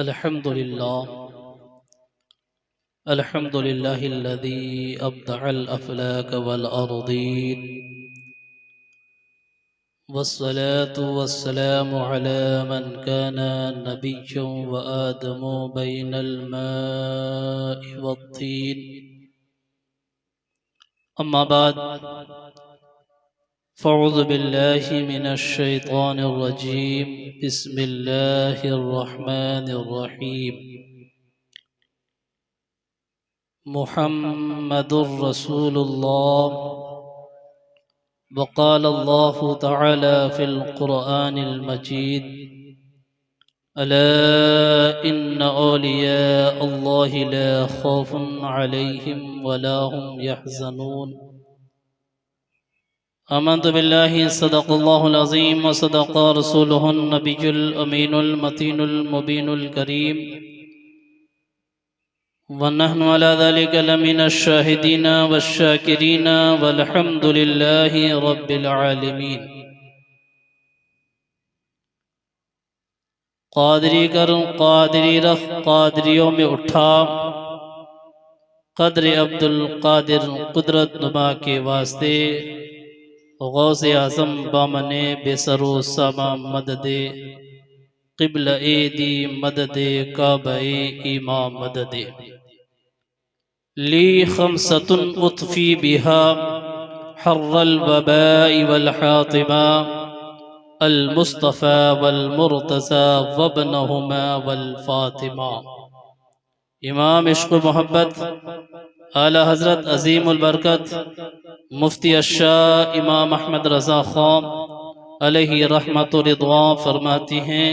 अल्हम्दुलिल्लाह अल्हम्दुलिल्लाहिल्लज़ी अब्दअल अफ़लाक वल अर्दीन वस्सलातु वस्सलामु अला मन काना नबिय्यन व आदमु बैनल माइ वत्तीन। अम्मा बाद फ़अऊज़ु बिल्लाहि मिनश शैतानिर रजीम। बिस्मिल्लाहिर रहमानिर रहीम। मुहम्मदुर रसूलुल्लाह वक़ाल अल्लाहु तआला फ़िल क़ुरआनिल मजीद अला इन्न औलिया अल्लाहि ला खौफ़ुन अलैहिम वला हुम यहज़नून। आमन्तु बिल्लाहि सदक़ल्लाहुल अज़ीम व सदक़ रसूलुहुन नबियुल अमीनुल मतीनुल मुबीनुल करीम व नहनु अला ज़ालिका लमिनश शाहिदीन वश्शाकिरीन वल्हम्दुलिल्लाहि रब्बिल आलमीन। क़ादरी कर क़ादरी रख क़ादरियों में उठा, क़द्र अब्दुल क़ादिर कुदरत नुमा के वास्ते गौसे आज़म बामने बेसरो समा मददे क़िबला दी मददे काबए ईमा मददे ली खमसतुन उतफ़ी बिहा हर्रल वबाई वल हातिमा अल मुस्तफ़ा वल मुर्तज़ा वब्नहुमा वल फ़ातिमा। इमाम इश्क़ मोहब्बत आला हज़रत अज़ीमुल बरकत मुफ्ती अश्शाह इमाम अहमद रज़ा ख़ान अलैहि रहमत व रिज़वान फरमाती हैं,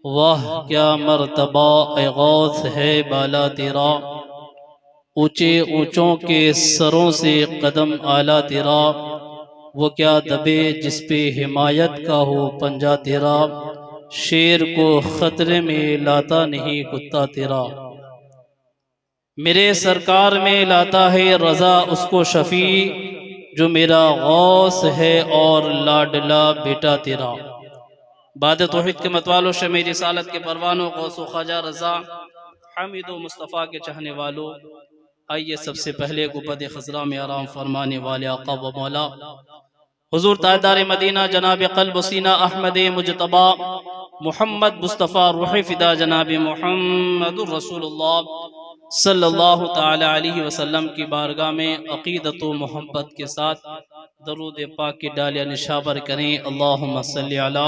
वाह क्या मर्तबा ए गौस है बाला तेरा, ऊंचे ऊंचों के सरों से कदम आला तेरा, वो क्या दबे जिस पे हिमायत का हो पंजा तेरा, शेर को खतरे में लाता नहीं कुत्ता तेरा। मेरे सरकार में लाता है रज़ा उसको शफ़ी, जो मेरा गौस है और लाडला बेटा तेरा। बाद तौहीद के मतवालों शमी रिसालत के परवानों गौसो ख्वाजा रज़ा हामिदो मुस्तफ़ा के चाहने वालों, आइए सबसे पहले गुबद खज़रा में आराम फरमाने वाले आका व मौला हुज़ूर ताजदार मदीना जनाब क़ल्ब सीना अहमद मुजतबा मुहम्मद मुस्तफ़ा रूह फ़िदा जनाब मुहम्मदुर रसूलुल्लाह सल्लल्लाहु ताला अलैहि वसल्लम की बारगाह में अक़ीदत व मोहब्बत के साथ दरूद पाक की डालियाँ निशावर करें। अल्लाहुम्मा सल्लि अला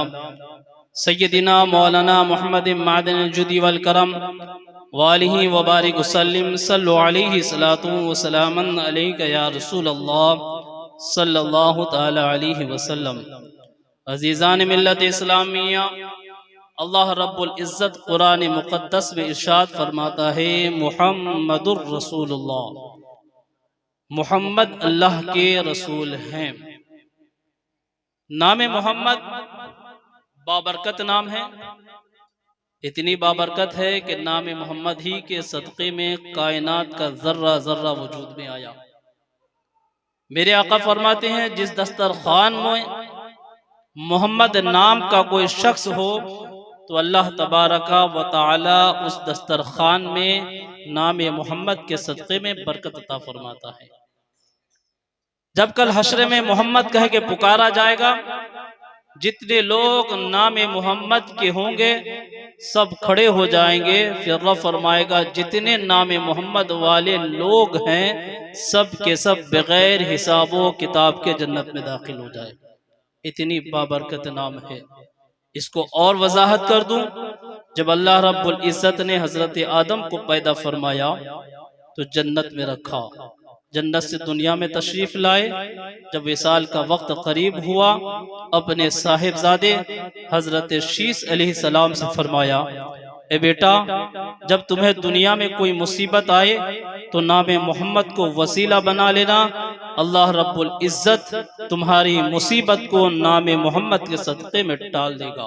सय्यदिना मौलाना मुहम्मद मादन जुदी वल करम वालिही व बारिक वसल्लिम सल्लु अलैहि सलातु व सलामन अलैका या रसूल अल्लाह सल्लल्लाहु ताला अलैहि वसल्लम। अज़ीज़ान मिल्लत इस्लामिया, अल्लाह रब्बुल इज़्ज़त कुरान मुक़द्दस में इरशाद फरमाता है, मुहम्मदुर रसूलुल्लाह, मुहम्मद अल्लाह के रसूल हैं। नाम मोहम्मद बाबरकत नाम है, इतनी बाबरकत है कि नाम मोहम्मद ही के सदक़े में कायनात का ज़र्रा ज़र्रा वजूद में आया। मेरे आका फरमाते हैं, जिस दस्तरखान में मोहम्मद नाम का कोई शख्स हो तो अल्लाह तबारका व तआला उस दस्तरखान में नाम मोहम्मद के सदक़े में बरकत अता फरमाता है। जब कल हश्र में मोहम्मद कह के पुकारा जाएगा, जितने लोग नाम मोहम्मद के होंगे सब खड़े हो जाएंगे। फिर रब फरमाएगा, जितने नाम मोहम्मद वाले लोग हैं सब के सब बगैर हिसाबो किताब के जन्नत में दाखिल हो जाए। इतनी बाबरकत नाम है। इसको और वजाहत कर दूं, जब अल्लाह रब्बुल इज़्ज़त ने हजरत आदम को पैदा फरमाया तो जन्नत में रखा, जन्नत से दुनिया में तशरीफ लाए। जब विसाल का वक्त करीब हुआ, अपने साहिबजादे हजरत शीस अलैहिस्सलाम से फरमाया, ए बेटा, जब तुम्हें दुनिया में कोई मुसीबत आए तो नाम मोहम्मद को वसीला बना लेना, अल्लाह रब्बुल इज़्ज़त तुम्हारी मुसीबत को नाम मोहम्मद के सदक़े में टाल देगा।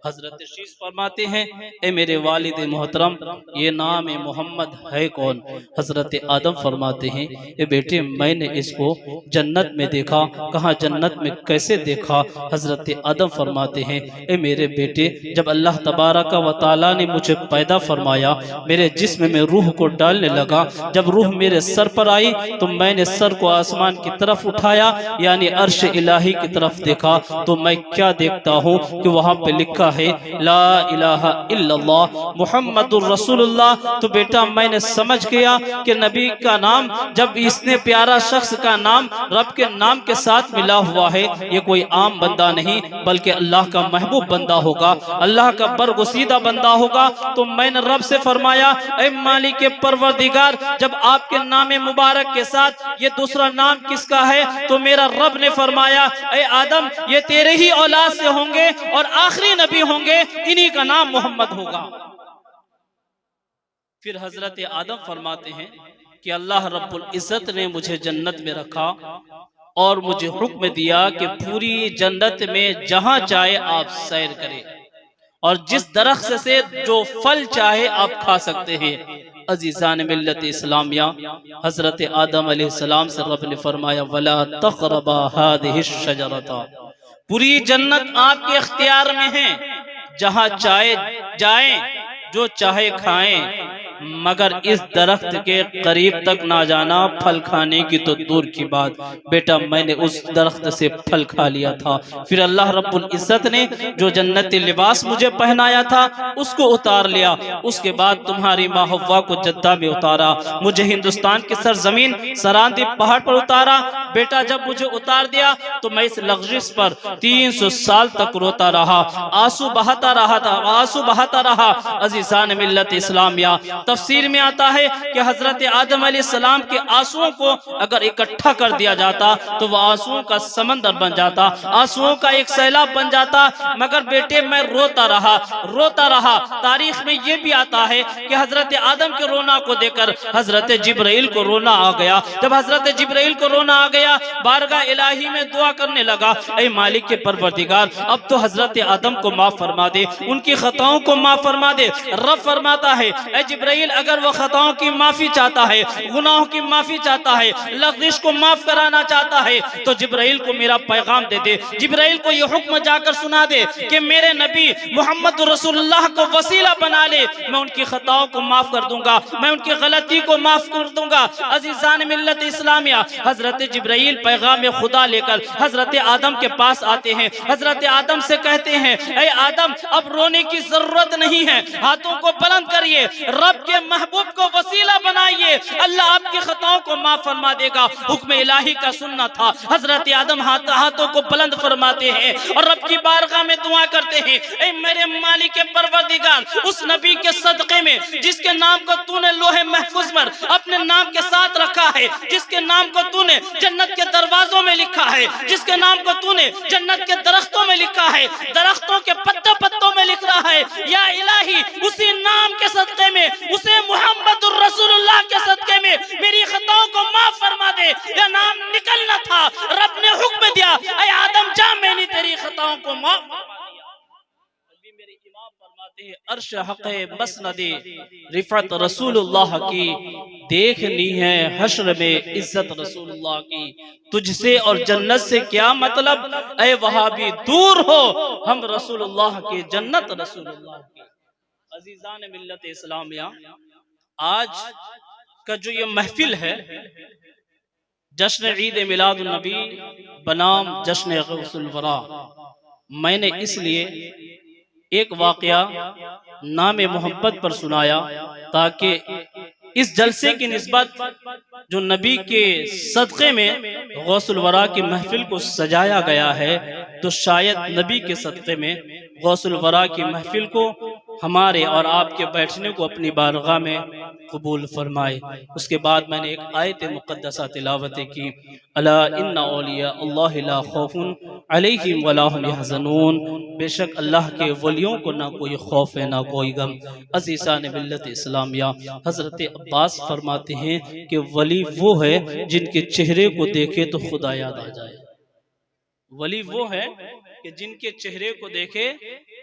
हजरत शीश फरमाते हैं, ए मेरे वालिद मोहतरम, ये नाम मोहम्मद है कौन? हजरत आदम फरमाते हैं, ए बेटे मैंने इसको जन्नत में देखा। कहाँ जन्नत में, कैसे देखा? हजरत आदम फरमाते हैं, ए मेरे बेटे, जब अल्लाह तबारक व तआला ने मुझे पैदा फरमाया, मेरे जिस्म में रूह को डालने लगा, जब रूह मेरे सर पर आई तो मैंने सर को आसमान की तरफ उठाया, यानी अर्श इलाही की तरफ देखा, तो मैं क्या देखता हूँ कि वहाँ पे लिखा है ला इलाहा इल्लल्लाह मुहम्मदुर रसूलुल्लाह। तो बेटा मैंने समझ गया कि नबी का नाम, जब इसने प्यारा शख्स का नाम रब के नाम के साथ मिला हुआ है, ये कोई आम बंदा नहीं बल्कि अल्लाह का महबूब बंदा होगा, अल्लाह का बरगुसीदा बंदा होगा। तो मैंने रब से फरमाया, ऐ मालिक के परवरदिगार, जब आपके नाम मुबारक के साथ ये दूसरा नाम किसका है? तो मेरा रब ने फरमाया, ऐ आदम, ये तेरे ही औलाद से होंगे और आखिरी नबी होंगे, इन्हीं का नाम मोहम्मद होगा। फिर हजरत आदम फरमाते हैं कि अल्लाह रब्बुल इज्जत ने मुझे जन्नत में रखा और मुझे हुक्म दिया कि पूरी जन्नत में जहां चाहे आप सैर करें और जिस दरख्त से जो फल चाहे आप खा सकते हैं। अजीजान मिल्लत इस्लामिया, हजरत आदम अलैहिस्सलाम से रब ने फरमाया, वला तक़रबा हादिहि शजरता, पूरी जन्नत आपके इख्तियार में है, जहां चाहे जाएं, जो चाहे खाएं, मगर इस दरख्त के करीब तक ना जाना, फल खाने की तो दूर की बात। बेटा मैंने उस दरख्त से फल खा लिया था। फिर अल्लाह रब्बुल इज्जत ने जो जन्नती लिबास मुझे पहनाया था उसको उतार लिया। उसके बाद तुम्हारी माँ हव्वा को जद्दा में उतारा, मुझे हिंदुस्तान की सरजमीन सरांदी पहाड़ पर उतारा। बेटा जब मुझे उतार दिया तो मैं इस लग़ज़िश पर 300 साल तक रोता रहा, आंसू बहाता रहा था, आंसू बहाता रहा। अज़ीज़ान मिल्लत इस्लामिया, तफसीर में आता है कि हजरत आदम अलैहिस्सलाम के आंसुओं को अगर इकट्ठा कर दिया जाता तो वह आंसुओं का समंदर बन जाता, आंसुओं का एक सैलाब बन जाता। मगर बेटे मैं रोता रहा, रोता रहा। तारीख में यह भी आता है कि हजरत आदम के रोना को देखकर हजरत जिब्राइल को रोना आ गया। जब हजरत जिब्राइल को रोना आ गया, बारगाह इलाही में दुआ करने लगा, ऐ मालिक के परवरदिगार, अब तो हजरत आदम को माफ फरमा दे, उनकी खताओं को माफ फरमा दे। रब फरमाता है, ऐ जिब्राइल, अगर वो खताओं की माफी चाहता है, गुनाहों की माफी चाहता है, लग़ज़िश को माफ कराना चाहता है, तो जिब्राइल को मेरा पैगाम दे दे। जिब्राइल को ये हुक्म जाकर सुना दे कि मेरे नबी मोहम्मद रसूलुल्लाह को वसीला बना ले, मैं उनकी खताओं को माफ कर दूंगा, मैं उनकी गलती को माफ कर दूंगा। अज़ीज़ान मिल्लत इस्लामिया, हजरत जिब्राइल पैगाम खुदा लेकर हजरत आदम के पास आते हैं। हजरत आदम से कहते हैं, ऐ आदम, अब रोने की जरूरत नहीं है, हाथों को बुलंद करिए, रब के महबूब को वसीला बनाइए, अल्लाह आपकी खताओं को माफ फरमा देगा। हुक्म इलाही का सुनना था। हजरत आदम हाथों को बुलंद फरमाते हैं और रब की बारगाह में दुआ करते हैं, ऐ मेरे मालिक के परवरदिगार, उस नबी के सदक़े में जिसके नाम को तूने लोहे महफूज पर अपने नाम के साथ रखा है, जिसके नाम को तूने जन्नत के दरवाजों में लिखा है, जिसके नाम को तूने जन्नत के दरख्तों में लिखा है, दरख्तों के पत्तों में लिख रहा है, या इलाही उसी नाम के सदक़े में, उसे मुहम्मदुर रसूलुल्लाह के सदक़े में मेरी खताओं को माफ फरमा दे। यह नाम निकलना था, रब ने हुक्म दिया, ऐ आदम जा, मैंने तेरी खताओं को माफ फरमा दिया। अभी मेरे इमाम फरमाते हैं, अर्श हक़े मसनदे रिफ़त रसूलुल्लाह की, देखनी है हश्र में इज्जत रसूलुल्लाह की, तुझसे और जन्नत से क्या मतलब, ऐ वहाबी दूर हो, हम रसूलुल्लाह की, जन्नत रसूलुल्लाह की। अज़ीज़ान मिल्लत इस्लामिया, आज का जो ये महफिल है, जश्न ईद मिलादुन नबी बनाम जश्न गौसुल वरा, मैंने इसलिए एक वाक़या नाम मोहब्बत पर सुनाया ताकि इस जलसे की निस्बत जो नबी के सदक़े में गौसुल वरा की महफिल को सजाया गया है, तो शायद नबी के सदक़े में गौसुल वरा की महफिल को हमारे और आपके बैठने को अपनी बारगाह में कबूल फरमाए। उसके बाद मैंने एक आयत मुक़द्दसा तिलावत की, अला इन्ना औलिया अल्लाह ला खौफुन अलैहिम वला हुम यहज़नून, बेशक अल्लाह के वलियों को ना कोई खौफ है ना कोई गम। अज़ीज़ान मिल्लत इस्लामिया, हज़रत अब्बास फरमाते हैं कि वली वो है जिनके चेहरे को देखे तो खुदा याद आ जाए। वली वो है कि जिनके चेहरे को देखे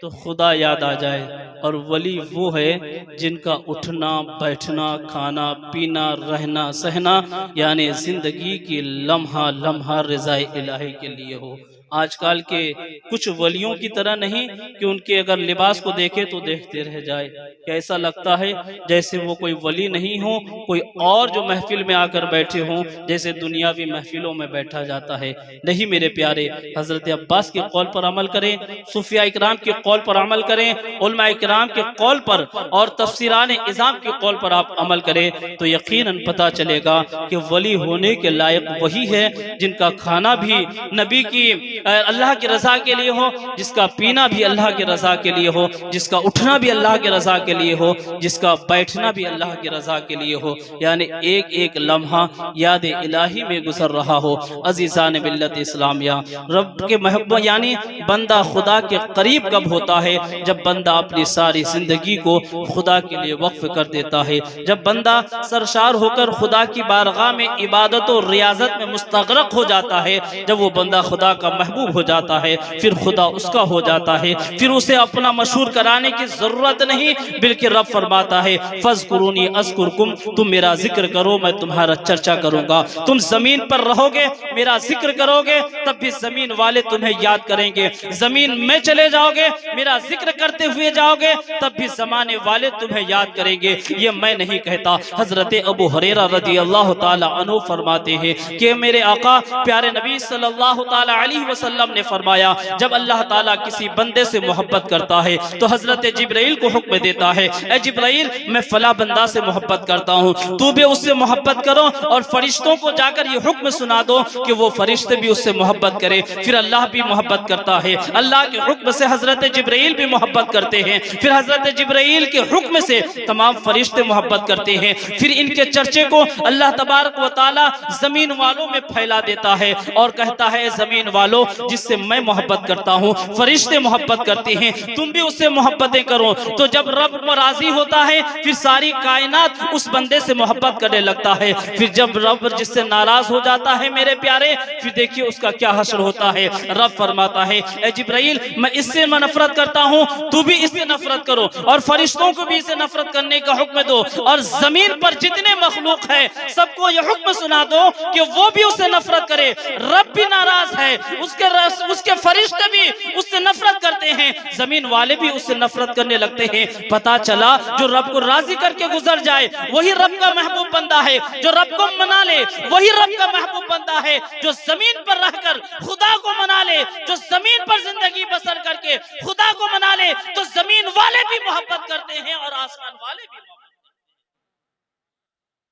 तो खुदा याद आ जाए, और वली वो है जिनका उठना बैठना खाना पीना रहना सहना यानी जिंदगी की लम्हा लम्हा रिज़ाए इलाही के लिए हो। आजकल के कुछ वलियों की तरह नहीं कि उनके अगर लिबास को देखे तो देखते रह जाए, कैसा लगता है जैसे वो कोई वली नहीं हो, कोई और जो महफिल में आकर बैठे हों, जैसे दुनियावी महफिलों में बैठा जाता है। नहीं मेरे प्यारे, हजरत अब्बास के कौल पर अमल करें, सूफिया इकराम के कौल पर अमल करें, उलमा इकराम के कौल पर और तफसीरान इज़ाम के कौल पर आप अमल करें तो यकीनन पता चलेगा कि वली होने के लायक वही है जिनका खाना भी नबी की अल्लाह की रजा के लिए हो, जिसका पीना भी अल्लाह की रजा के लिए हो, जिसका उठना भी अल्लाह की रजा के लिए हो, जिसका बैठना भी अल्लाह की रजा के लिए हो, यानी एक एक लम्हा याद इलाही में गुजर रहा हो। अजीज़ान मिल्लत इस्लामिया, रब के महबूब यानी बंदा खुदा के करीब कब होता है? जब बंदा अपनी सारी जिंदगी को खुदा के लिए वक्फ कर देता है, जब बंदा सरशार होकर खुदा की बारगाह में इबादत और रियाजत में मुस्तगरक हो जाता है, जब वो बंदा खुदा का महबूब हो जाता है, फिर खुदा उसका हो जाता है, फिर उसे अपना मशहूर कराने की जरूरत नहीं, बल्कि रब फरमाता है फज़कुरूनी अज़कुरकुम, तुम मेरा जिक्र करो मैं तुम्हारा चर्चा करूंगा। तुम जमीन पर रहोगे मेरा जिक्र करोगे तब भी जमीन वाले तुम्हें याद करेंगे, जमीन में चले जाओगे मेरा जिक्र करते हुए जाओगे तब भी जमाने वाले तुम्हें याद करेंगे। ये मैं नहीं कहता, हजरत अबू हुरैरा रज़ी अल्लाह ताला अन्हु फरमाते हैं कि मेरे आका प्यारे नबी सल्लल्लाहु ताला अलैहि वसल्लम ने फरमाया, जब अल्लाह ताला किसी बंदे से मोहब्बत करता है तो हजरत जिब्राइल को हुक्म देता है, ए जिब्राइल मैं फला बंदा से मोहब्बत करता हूँ, तू भी उससे मोहब्बत करो और फरिश्तों को जाकर ये हुक्म सुना दो कि वो फरिश्ते भी उससे मोहब्बत करें। फिर अल्लाह भी मोहब्बत करता है, अल्लाह के हुक्म से हजरत जिब्राइल भी मोहब्बत करते हैं, फिर हजरत जिब्राइल के हुक्म से तमाम फरिश्ते मोहब्बत करते हैं, फिर इनके चर्चे को अल्लाह तबारक व तआला जमीन वालों में फैला देता है और कहता है जमीन वालों जिससे मैं मोहब्बत करता हूँ फरिश्ते मोहब्बत करते हैं, तुम भी उससे मोहब्बतें करो। तो जब रब राजी होता है फिर सारी कायनात उस बंदे से मोहब्बत करने लगता है, फिर जब रब जिससे नाराज हो जाता है मेरे प्यारे, फिर देखिए उसका क्या हश्र होता है। रब फरमाता है ए जिब्राइल मैं इससे नफरत करता हूँ, तू भी इससे नफरत करो और फरिश्तों को भी इससे नफरत करने का हुक्म दो, और जमीन पर जितने मखलूक है सबको यह हुक्म सुना दो कि वो भी उससे नफरत करे। रब भी नाराज है, उसके फरिश्ते भी उससे नफरत करते हैं, जमीन वाले भी उससे नफरत करने लगते हैं। पता चला जो रब को राजी करके गुजर जाए वही रब का महबूब बंदा है, जो रब को मना ले वही रब का महबूब बंदा है, जो जमीन पर रहकर खुदा को मना ले, जो जमीन पर जिंदगी बसर करके खुदा को मना ले तो जमीन वाले भी मोहब्बत करते हैं और आसमान वाले भी मोहब्बत।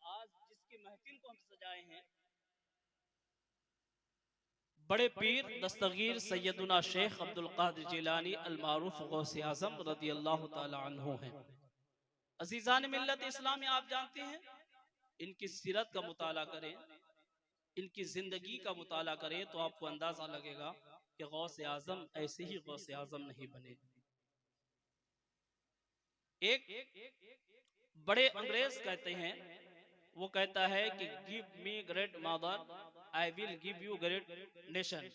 आज जिसकी महफिल को हम सजाए हैं बड़े पीर दस्तगीर सैयदुना शेख अब्दुल कादिर जिलानी अल मारूफ गौसे आजम रज़ी अल्लाह ताला अन्हु हैं। अजीजान मिल्लत इस्लामी, आप जानते हैं इनकी सीरत का मुताला करें, इनकी जिंदगी का मुताला करें तो आपको अंदाजा लगेगा कि गौसे आजम ऐसे ही गौसे आजम नहीं बने। एक बड़े अंग्रेज कहते हैं, वो कहता है कि give me great mother I will give you great nation,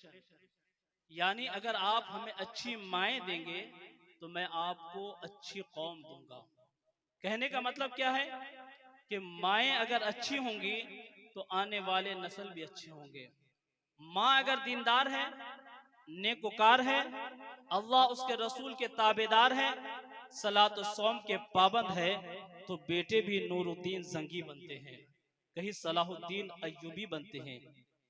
यानी अगर आप हमें अच्छी माएँ देंगे तो मैं आपको अच्छी कौम दूंगा। कहने का मतलब क्या है कि माएँ अगर अच्छी होंगी तो आने वाले नस्ल भी अच्छे होंगे। माँ अगर दीनदार है, नेकुकार है, अल्लाह उसके रसूल के ताबेदार है, सलात सौम के पाबंद है, तो बेटे भी नूरुद्दीन जंगी बनते हैं, कहीं सलाहुद्दीन अय्यूबी बनते हैं,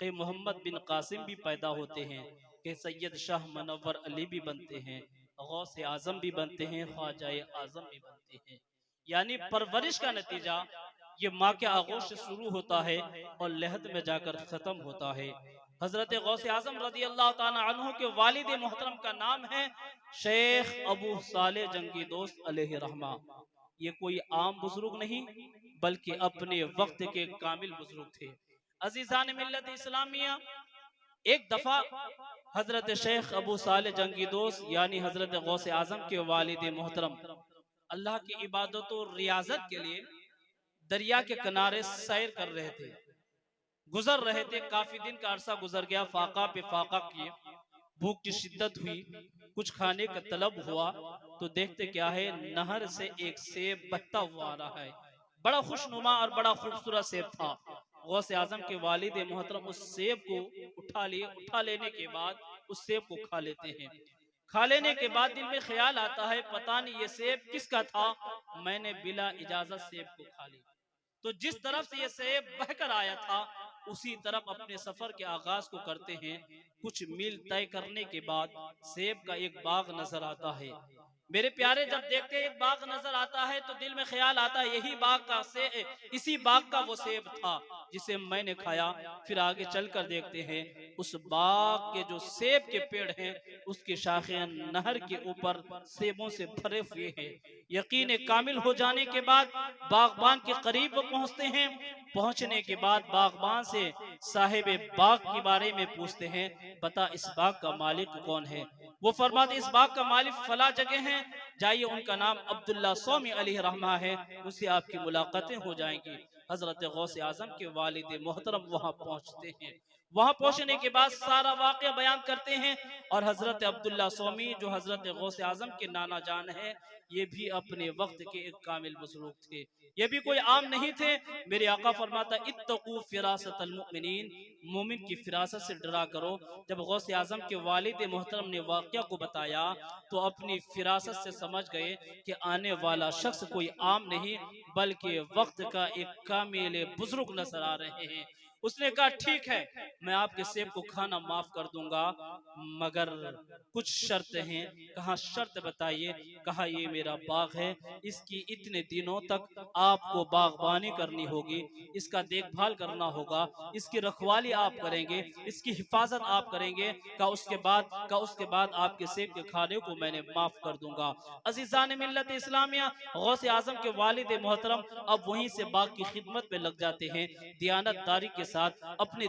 कहीं मोहम्मद बिन कासिम भी पैदा होते हैं, कहीं सैयद शाह मनव्वर अली भी बनते हैं, गौसे आजम भी बनते हैं, ख्वाजाए आजम भी बनते हैं। यानी परवरिश का नतीजा ये माँ के आगोश से शुरू होता है और लहद में जाकर खत्म होता है। हजरत गौसे आजम रज़ी अल्लाह ताला अन्हु के वालिद मोहतरम का नाम है शेख अबू साले जंगी दोस्त अलैहि रहमा। ये कोई आम बुजुर्ग नहीं बल्कि अपने वक्त के कामिल बुजुर्ग थे। अजीजान मिल्लत इस्लामिया, एक दफा हजरत शेख अबू साले जंगी दोस्त यानी हजरत गौसे आजम के वालिद मोहतरम अल्लाह की इबादत और रियाजत के लिए दरिया के किनारे सैर कर रहे थे, गुजर रहे थे, काफी दिन का अरसा गुजर गया, फाका पे फाका किए, भूख की शिद्दत हुई, कुछ खाने का तलब हुआ, तो देखते क्या है, नहर से एक सेब बहता हुआ आ रहा है। बड़ा खुशनुमा और बड़ा खूबसूरत सेब था। गौसे आजम के वालिद मोहतरम उस सेब को उठा लेने के बाद उस सेब को खा लेते हैं। खा लेने के बाद दिल में ख्याल आता है, पता नहीं ये सेब किसका था, मैंने बिला इजाजत सेब को खा लिया। तो जिस तरफ से ये सेब बहकर आया था, उसी तरफ अपने सफर के आगाज को करते हैं। कुछ मील तय करने के बाद सेब का एक बाग नजर आता है। मेरे प्यारे, जब देखते हैं एक बाग नजर आता है तो दिल में ख्याल आता है, यही बाग का इसी बाग का वो सेब था जिसे मैंने खाया। फिर आगे चलकर देखते हैं, उस बाग के जो सेब के पेड़ हैं, उसकी शाखें नहर के ऊपर सेबों से भरे हुए हैं। यकीन कामिल हो जाने के बाद बागबान के करीब वो पहुंचते हैं। पहुंचने के बाद बागबान से साहिब बाग के बारे में पूछते हैं, बता इस बाग का मालिक कौन है। वो फरमाते, इस बाग का मालिक फला जगह है, जाइए, उनका नाम अब्दुल्ला सौमी अलैहि रहमा है, उससे आपकी मुलाकातें हो जाएंगी। हजरत गौसे आजम के वालिद मोहतरम वहां पहुंचते हैं। वहां पहुंचने के बाद सारा वाकया बयान करते हैं। और हजरत अब्दुल्ला सौमी, जो हजरत गौसे आजम के नाना जान है, ये भी अपने वक्त के एक कामिल बुजुर्ग थे, ये भी कोई आम नहीं थे। मेरे आका फरमाता, इत्तकू फिरासतल मुमिनीन, मोमिन की फिरासत से डरा करो। जब गौसे आजम के वालिद मोहतरम ने वाकया को बताया तो अपनी फिरासत से समझ गए कि आने वाला शख्स कोई आम नहीं बल्कि वक्त का एक कामिल बुजुर्ग नजर आ रहे हैं। उसने कहा, ठीक है, मैं आपके सेब को खाना माफ कर दूंगा, मगर कुछ शर्त हैं। कहा, शर्त बताइए। कहा, ये मेरा बाग है, इसकी इतने दिनों तक आपको बागबानी करनी होगी, इसका देखभाल करना होगा, इसकी रखवाली आप करेंगे, इसकी हिफाजत आप करेंगे। का उसके बाद आपके सेब के खाने को मैंने माफ कर दूंगा। अजीजान मिल्लत इस्लामिया, गौसे आजम के वालिद मोहतरम अब वहीं से बाग की खिदमत में लग जाते हैं। दियानतदारी के साथ अपने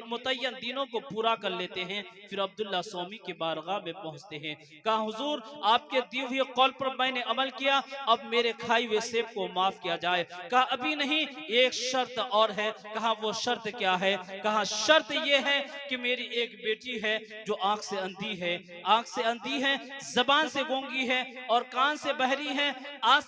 मुतय्यन दिनों को पूरा कर लेते हैं। फिर अब्दुल्ला सौमी की बारगाह में पहुंचते हैं। कहा, हुजूर, आपके दिए हुए कौल पर मैंने अमल किया, अब मेरे खाई हुए सेब को माफ किया जाए। कहा, अभी नहीं, एक शर्त और है। कहा, वो शर्त क्या है। कहा, शर्त ये है कि मेरी एक बेटी है जो आंख से अंधी है, जबान से गूंगी है और कान से बहरी है, आज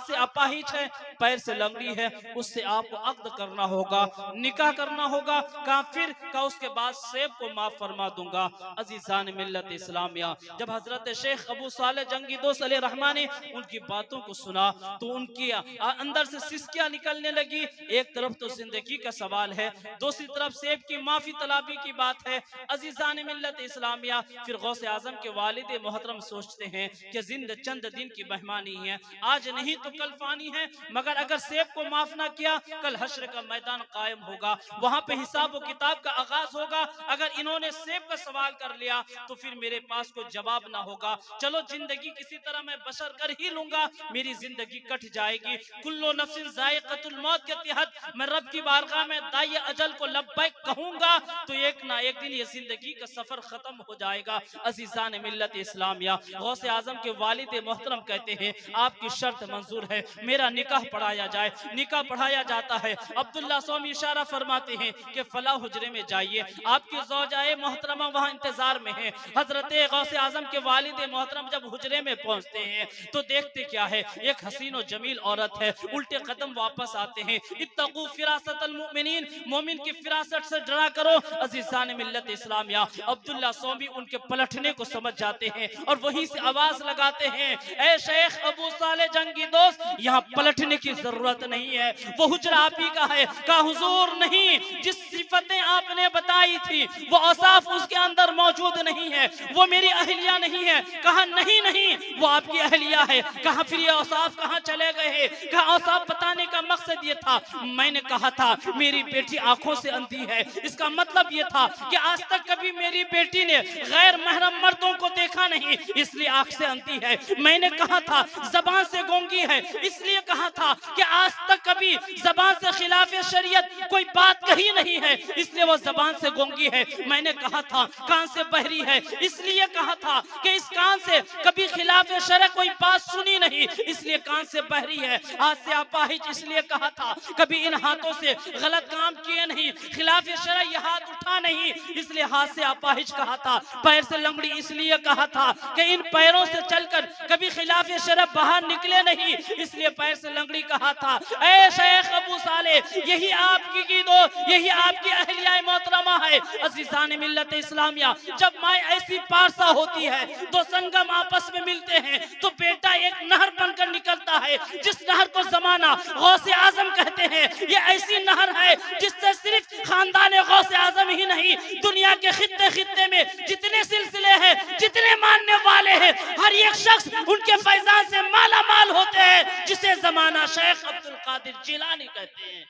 से अपाहिज है, पैर से लंगड़ी है, उससे आपको अक्द करना होगा, निकाह करना होगा। कहा, फिर का उसके बाद सेब को माफ फरमा दूंगा। अजीजान मिल्लत इस्लामिया, जब हजरत शेख अबू साले जंगी दोस्त अलैहि रहमा ने उनकी बातों को सुना तो उनकी अंदर से सिसकियां निकलने लगी। एक तरफ तो जिंदगी का सवाल है, दूसरी तरफ सेब की माफी तलाबी की बात है। अजीजान मिल्लत इस्लामिया, फिर गौसे आजम के वालिद मोहतरम सोचते हैं कि चंद दिन की मेहमानी है, आज नहीं तो कल फानी है, मगर अगर सेब को माफ ना किया, कल हश्र का मैदान कायम होगा, वहां पे हिसाब व किताब का आगाज होगा। अगर इन्होंने सेब का सवाल कर लिया तो फिर मेरे पास कोई जवाब ना होगा। चलो, जिंदगी किसी तरह मैं बशर कर ही लूंगा, मेरी जिंदगी कट जाएगी। कुल्लो नफ्सिन जायक़तुल मौत के तहत मैं रब की बारगाह में दाई अजल को लब्बैक कहूंगा तो एक ना एक दिन ये जिंदगी का सफर खत्म हो जाएगा। अजीजान मिल्लत इस्लामिया, गौसे आजम के वालिद मोहतरम कहते हैं, आपकी शर्त मंजूर है, मेरा निकाह पढ़ाया जाए। निकाह पढ़ाया जाता है। अब्दुल्ला सौमी इशारा फरमाते हैं कि फला हुजरे में जाइए, आपकी ज़ौजाए मोहतरमा वहां इंतजार में है। हजरत गौसे आजम के वालिद मोहतरम जब हुजरे में पहुंचते हैं तो देखते क्या है, एक हसीन और जमील औरत है। उल्टे कदम वापस आते हैं। इत्तकू फिरासतल मुमिनीन, मोमिन की फिरासत से डरा करो। अजीजान मिल्लत इस्लामिया, अब्दुल्ला सौमी उनके पलटने को समझ जाते हैं और वहीं से आवाज लगाते हैं, ए शेख अबू साले जंगी दोस्त, यहाँ पलटने की जरूरत नहीं है, वो हुजरा आप ही का है। कहा, हुजूर नहीं, जिस सिफतें आपने बताई थी वो औसाफ उसके अंदर मौजूद नहीं है, वो मेरी अहलिया नहीं है। कहा, नहीं, वो आपकी अहलिया है। कहा, फिर ये औसाफ कहाँ चले गए हैं। कहा, औसाफ बताने का मकसद ये था, मैंने कहा था मेरी बेटी आंखों से अंधी है, इसका मतलब ये था कि आज तक कभी मेरी बेटी ने गैर महरम मर्दों को देखा नहीं, इसलिए आंख से अंधी है। मैंने कहा था जबान से गूंगी है, इसलिए कहा था कि आज तक कभी जबान से खिलाफ खिलाफ शरीयत कोई बात कही नहीं है, इसलिए वो जबान से गूंगी है। मैंने कहा था कान से बहरी है, इसलिए कहा था कि इस कान से कभी खिलाफ शरअ कोई बात सुनी नहीं, इसलिए कान से बहरी है। हाथ से अपाहिज, इसलिए कहा था कभी इन हाथों से गलत काम किए नहीं, खिलाफ शरअ ये हाथ उठा नहीं, इसलिए हाथ से अपाहिज कहा था। पैर से लंगड़ी, इसलिए कहा था कि इन पैरों से चलकर कभी खिलाफ शरअ बाहर निकले नहीं, इसलिए पैर से लंगड़ी कहा था। ऐ शेख अबू साले, यही आपकी की दो, यही आपकी अहलिया मोहतरमा है। अज़ीज़ान मिल्लत इस्लामिया, जब माँ ऐसी पारसा होती है, दो संगम आपस में मिलते हैं, तो बेटा एक नहर बनकर निकलता है, जिस नहर को जमाना गौसे आजम कहते हैं। ये ऐसी नहर है जिससे सिर्फ खानदान गौसे आजम ही नहीं, दुनिया के खित्ते खित्ते में जितने सिलसिले हैं, जितने मानने वाले हैं, हर एक शख्स उनके फैजान से माला माल होते हैं, जिसे जमाना शेख अब्दुल कादिर जिलानी कहते हैं।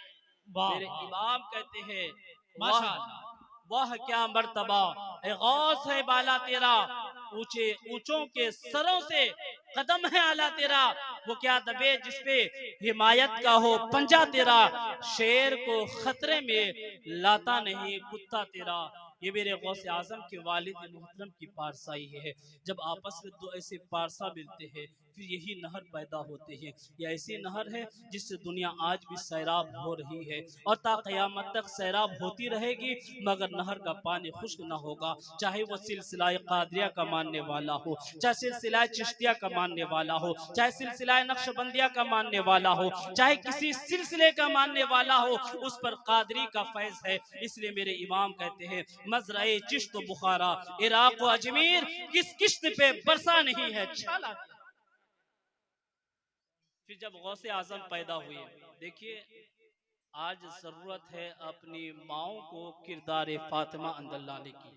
मेरे इमाम कहते हैं वाह क्या मर्तबा ए गौस है बाला तेरा, ऊंचे ऊंचों के सरों से कदम है आला तेरा। वो क्या दबे जिसपे हिमायत का हो पंजा तेरा, शेर को खतरे में लाता नहीं कुत्ता तेरा। ये मेरे गौसे आजम के वालिद मोहतरम की पारसाई है। जब आपस में दो ऐसे पारसा मिलते हैं, फिर यही नहर पैदा होते हैं। ये ऐसी नहर है जिससे दुनिया आज भी सैराब हो रही है और ता क़यामत तक सैराब होती रहेगी, मगर नहर का पानी खुश्क न होगा। चाहे वो सिलसिला कादरिया का मानने वाला हो, चाहे सिलसिला चिश्तिया का मानने वाला हो, चाहे सिलसिला नक्शबंदिया का मानने वाला हो, चाहे किसी सिलसिले का मानने वाला हो, उस पर कादरी का फैज है। इसलिए मेरे इमाम कहते हैं मजराए चिश्त बुखारा इराक व अजमेर, किस किश्त पे बरसा नहीं है छाला। फिर जब गौसे आजम पैदा हुए, देखिए आज जरूरत है अपनी माओ को किरदार फातिमा अंदर लाने की।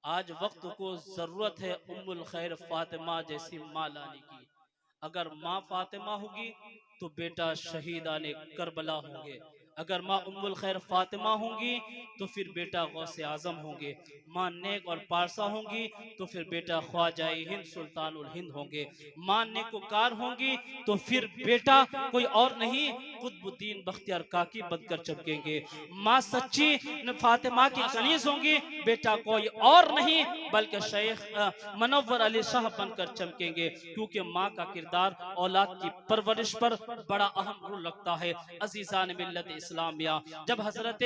आज वक्त को जरूरत है उम्मुल खैर फातिमा जैसी माँ लाने की। अगर माँ फातिमा होगी तो बेटा शहीदाने करबला होंगे, अगर माँ उम्मुल खैर फातिमा होंगी तो फिर बेटा गौसे आजम होंगे, माँ नेक और पारसा होंगी तो फिर बेटा ख्वाजा हिंद सुल्तानुल हिंद होंगे, माँ नेकोकार होंगी तो फिर बेटा कोई और नहीं कुतुबुद्दीन बख्तियार काकी बनकर चमकेंगे। माँ सच्ची फातिमा की कनीज होंगी, बेटा कोई और नहीं बल्कि शेख मनव्वर अली शाह बनकर चमकेंगे, क्योंकि माँ का किरदार औलाद की परवरिश पर बड़ा अहम रोल रखता है। अजीज़ान मिल्लत इस्लामिया, जब हजरत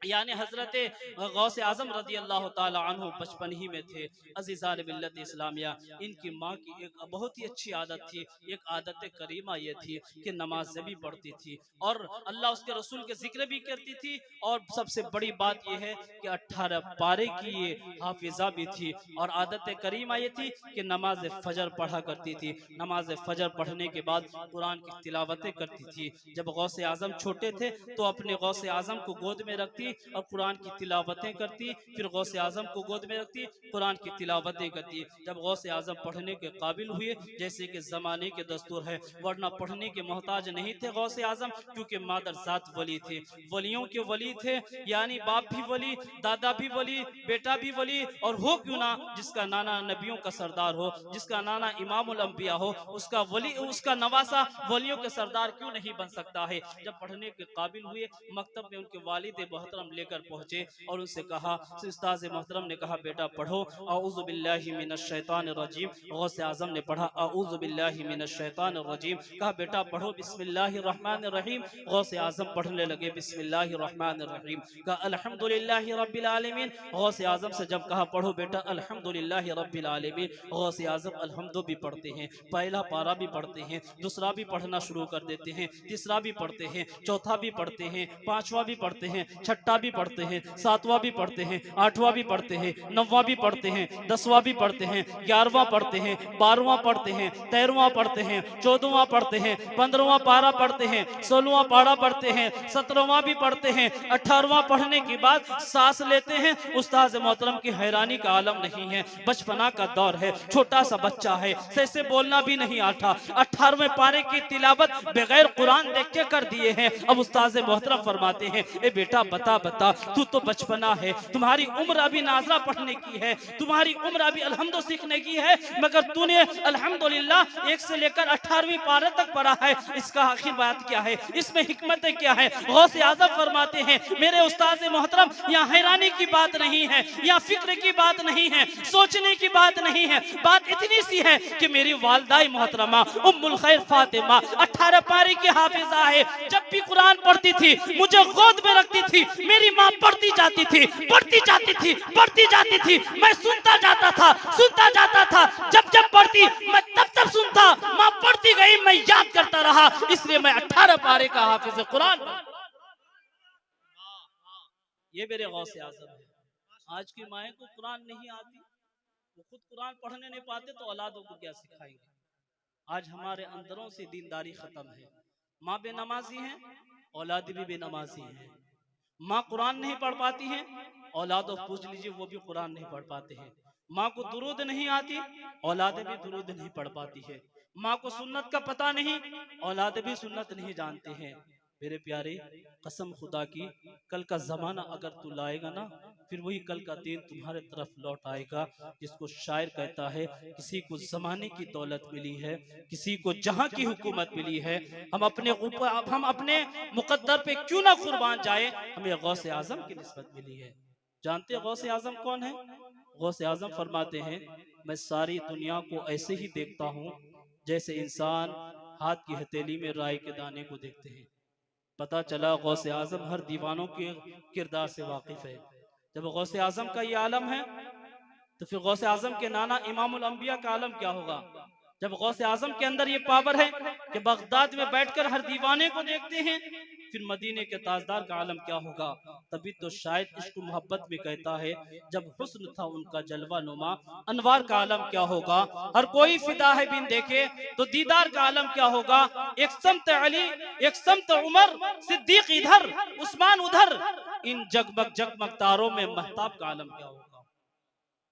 गौसे आजम रदी अल्लाह ताला अन्हु बचपन ही में थे, अज़ीज़ान मिल्लत इस्लामिया, इनकी माँ की एक बहुत ही अच्छी आदत थी। एक आदत करीमा ये थी कि नमाज भी पढ़ती थी और अल्लाह उसके रसूल के जिक्र भी करती थी, और सबसे बड़ी बात यह है कि 18 पारे की ये हाफिजा भी थी। और आदत करीमा ये थी कि नमाज फजर पढ़ा करती थी। नमाज फजर पढ़ने के बाद कुरान की तिलावतें करती थी। जब गौसे आजम छोटे थे तो अपने गौसे आजम को गोद में रखती और कुरान की तिलावतें करती, फिर गौसे आजम को गोद में रखती, कुरान की तिलावतें करती। जब गौसे आजम पढ़ने के काबिल हुए, जैसे कि ज़माने के दस्तूर है, वरना पढ़ने के मोहताज नहीं थे गौसे आजम, क्योंकि मादर जात वली थे, वलियों के वली थे, यानी बाप भी वली, दादा भी वली, बेटा भी वली, और हो क्यों ना जिसका नाना नबियों का सरदार हो, जिसका नाना इमामुल अंबिया हो, उसका वली, उसका नवासा वलियों के सरदार क्यों नहीं बन सकता है। जब पढ़ने के काबिल हुए, मकतब में उनके वालिद मोहतरम लेकर पहुंचे और उनसे कहा, उस्ताद मोहतरम ने कहा बेटा पढ़ो औज़ु बिल्लाहि मिनश शैतानिर रजीम। गौसे आजम ने पढ़ा औज़ु बिल्लाहि मिनश शैतानिर रजीम, कहा बेटा पढ़ो बिस्मिल्लाहिर रहमानिर रहीम। गौसे आजम पढ़ने लगे बिस्मिल्लाहिर रहमानिर रहीम, कहा अल्हम्दुलिल्लाहि रब्बिल आलमीन। गौसे आजम से जब कहा पढ़ो बेटा अल्हम्दुलिल्लाहि रब्बिल आलमीन, गौसे आजम अल्हम्दु भी पढ़ते हैं, पहला पारा भी पढ़ते हैं, दूसरा भी पढ़ना शुरू कर देते हैं, तीसरा भी पढ़ते हैं, चौथा भी पढ़ते हैं, पांचवा भी पढ़ते हैं, छठा भी पढ़ते हैं, सातवां भी पढ़ते हैं, आठवां भी पढ़ते हैं, नौवां भी पढ़ते हैं, 10वां भी पढ़ते हैं, 11वां पढ़ते हैं, 12वां पढ़ते हैं, 13वां पढ़ते हैं, 14वां पढ़ते हैं, 15वां पारा पढ़ते हैं, 16वां पारा पढ़ते हैं, 17वां भी पढ़ते हैं, 18वां पढ़ने के बाद सांस लेते हैं। उस्ताद मोहतरम की हैरानी का आलम नहीं है, बचपना का दौर है, छोटा सा बच्चा है, से बोलना भी नहीं आता, 18वें पारे की तिलावत बगैर कुरान देख के कर दिए हैं। अब उस्ताद मोहतरम फरमाते हैं ए बेटा बता बता, तू तो बचपना है, तुम्हारी उम्र अभी नाजरा पढ़ने की है, तुम्हारी उम्र अभी अल्हम्दो सीखने की है, मगर तूने अल्हम्दुलिल्लाह 1 से लेकर 18वीं पारे तक पढ़ा है। इसका आखिर बात क्या है, इसमें हिकमत क्या है? गौसे आज़म फरमाते हैं मेरे उस्ताद मोहतरम, यहाँ हैरानी की बात नहीं है, यहाँ फिक्र की बात नहीं है, सोचने की बात नहीं है, बात इतनी सी है कि मेरी वालदाई मोहतरमा उम्मुल खैर फातिमा 18 पारी की हाफिजा है। जब भी कुरान पढ़ती थी मुझे गोद में रखती थी, मेरी माँ पढ़ती जाती थी, पढ़ती जाती थी, पढ़ती जाती थी, मैं सुनता जाता था, सुनता जाता था, जब जब पढ़ती मैं तब तब सुनता, माँ पढ़ती गई, मैं याद करता रहा, इसलिए मैं 18 पारे का हाफिज कुरान। ये मेरे गौसे आज़म है। आज की माएँ को कुरान नहीं आती, वो खुद कुरान पढ़ने नहीं पाते तो औलादों को क्या सिखाएंगे। आज हमारे अंदरों से दीनदारी खत्म है, माँ बेनमाजी है, औलाद भी बेनमाजी है। माँ कुरान नहीं पढ़ पाती है, औलादों पूछ लीजिए वो भी कुरान नहीं पढ़ पाते हैं। माँ को दुरूद नहीं आती, औलादें भी दुरूद नहीं पढ़ पाती है। माँ को सुन्नत का पता नहीं, औलादें भी सुन्नत नहीं जानते हैं। मेरे प्यारे, कसम खुदा की, कल का जमाना अगर तू लाएगा ना, फिर वही कल का दिन तुम्हारे तरफ लौट आएगा। जिसको शायर कहता है, किसी को जमाने की दौलत मिली है, किसी को जहां की हुकूमत मिली है, हम अपने मुकद्दर पे क्यों ना कुर्बान जाए, हमें गौसे आजम की निस्बत मिली है। जानते हैं गौसे आजम कौन है? गौसे आजम फरमाते हैं, मैं सारी दुनिया को ऐसे ही देखता हूँ जैसे इंसान हाथ की हथेली में राई के दाने को देखते हैं। पता चला गौसे आजम हर दीवानों के किरदार से वाकिफ है। जब गौसे आजम का ये आलम है, तो फिर गौसे आजम के नाना इमामुल अंबिया का आलम क्या होगा? जब गौसे आजम के अंदर ये पावर है कि बगदाद में बैठकर हर दीवाने को देखते हैं, फिर मदीने के ताजदार का आलम क्या होगा? तभी तो शायद इश्क मोहब्बत में कहता है, जब हुस्न था उनका जलवा नुमा, अनवार का आलम क्या होगा? हर कोई फिदा है बिन देखे, तो दीदार का आलम क्या होगा? एक समत अली, एक समत उमर, सिद्दीक इधर, उस्मान उधर, इन जगमग जगमग तारों में महताब का आलम क्या होगा?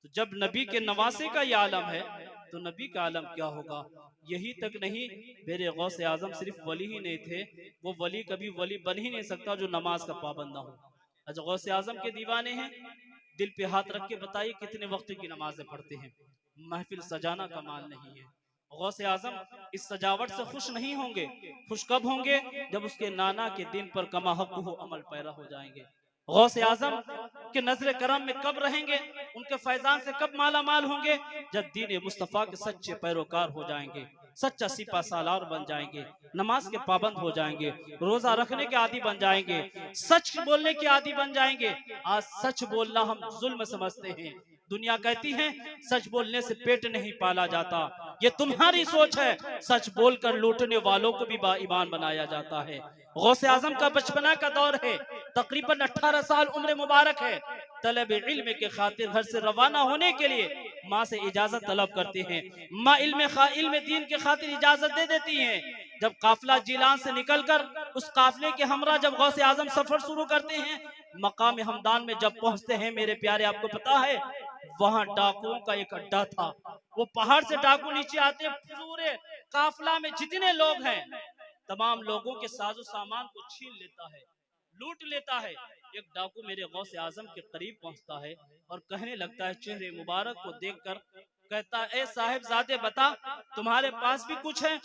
तो जब नबी के नवासे का ये आलम है, तो नबी का आलम क्या होगा? यही तक नहीं, मेरे गौसे आजम सिर्फ वली ही नहीं थे, वो वली कभी वली बन ही नहीं सकता जो नमाज का पाबंद ना हो। अच्छा, गौसे आजम के दीवाने हैं, दिल पे हाथ रख के बताइए कितने वक्त की नमाजें पढ़ते हैं? महफिल सजाना कमाल नहीं है। गौसे आजम इस सजावट से खुश नहीं होंगे। खुश कब होंगे? जब उसके नाना के दिन पर कमा हक हो अमल पैरा हो जाएंगे। गौसे आजम के नजर करम में कब रहेंगे? उनके फैजान से कब माला माल होंगे? जब दीन मुस्तफ़ा के सच्चे पैरोकार हो जाएंगे, सच्चा सिपा सालार बन जाएंगे, नमाज के पाबंद हो जाएंगे, रोजा रखने के आदी बन जाएंगे, सच बोलने के आदी बन जाएंगे। आज सच बोलना हम जुल्म समझते हैं। दुनिया कहती है सच बोलने से पेट नहीं पाला जाता, ये तुम्हारी सोच है। सच बोलकर लूटने वालों को भी बाईमान बनाया जाता है। गौसे आजम का बचपना का दौर है, तकरीबन 18 साल उम्र मुबारक है। तलब इल्म के खातिर घर से रवाना होने के लिए माँ से इजाजत तलब करते हैं। माँ इल्म दीन के खातिर इजाजत दे देती हैं। जब काफिला जिलान से निकलकर उस काफिले के हमरा जब गौसे आजम सफर शुरू करते हैं, मकाम हमदान में जब पहुंचते हैं, मेरे प्यारे आपको पता है वहां डाकुओं का एक अड्डा था। वो पहाड़ से डाकू नीचे आते, पूरे काफिला में जितने लोग हैं तमाम लोगों के साजो सामान को छीन लेता है, लूट लेता है। एक डाकू मेरे गौसे आजम के करीब पहुंचता है और कहने लगता है, चेहरे मुबारक को देखकर कहता है, ए साहिबजादे बता तुम्हारे पास भी कुछ है?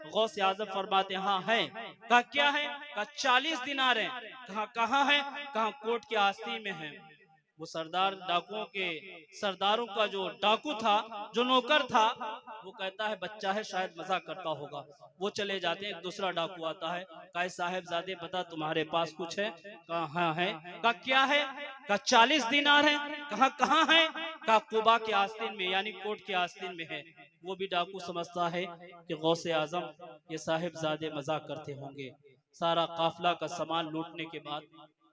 गौसे आजम फरमाते हाँ है। कहा क्या है? कहा 40 दिनार है। कहा कहाँ है? कहा कोट के आस्तीन में है। वो सरदार डाकुओं के सरदारों का जो डाकू था, जो नौकर था, वो कहता है बच्चा है शायद मजाक करता होगा। वो चले जाते हैं। एक दूसरा डाकू आता है, कहा साहिबजादे बता तुम्हारे पास कुछ है? कहा हाँ है। कहा क्या है? कहा 40 दिनार है। कहा कहाँ है? कहा कुबा के आस्तीन में, यानी कोट के आस्तीन में है। वो भी डाकू समझता है कि गौसे आजम ये साहिबजादे मजाक करते होंगे। सारा काफिला का सामान लूटने के बाद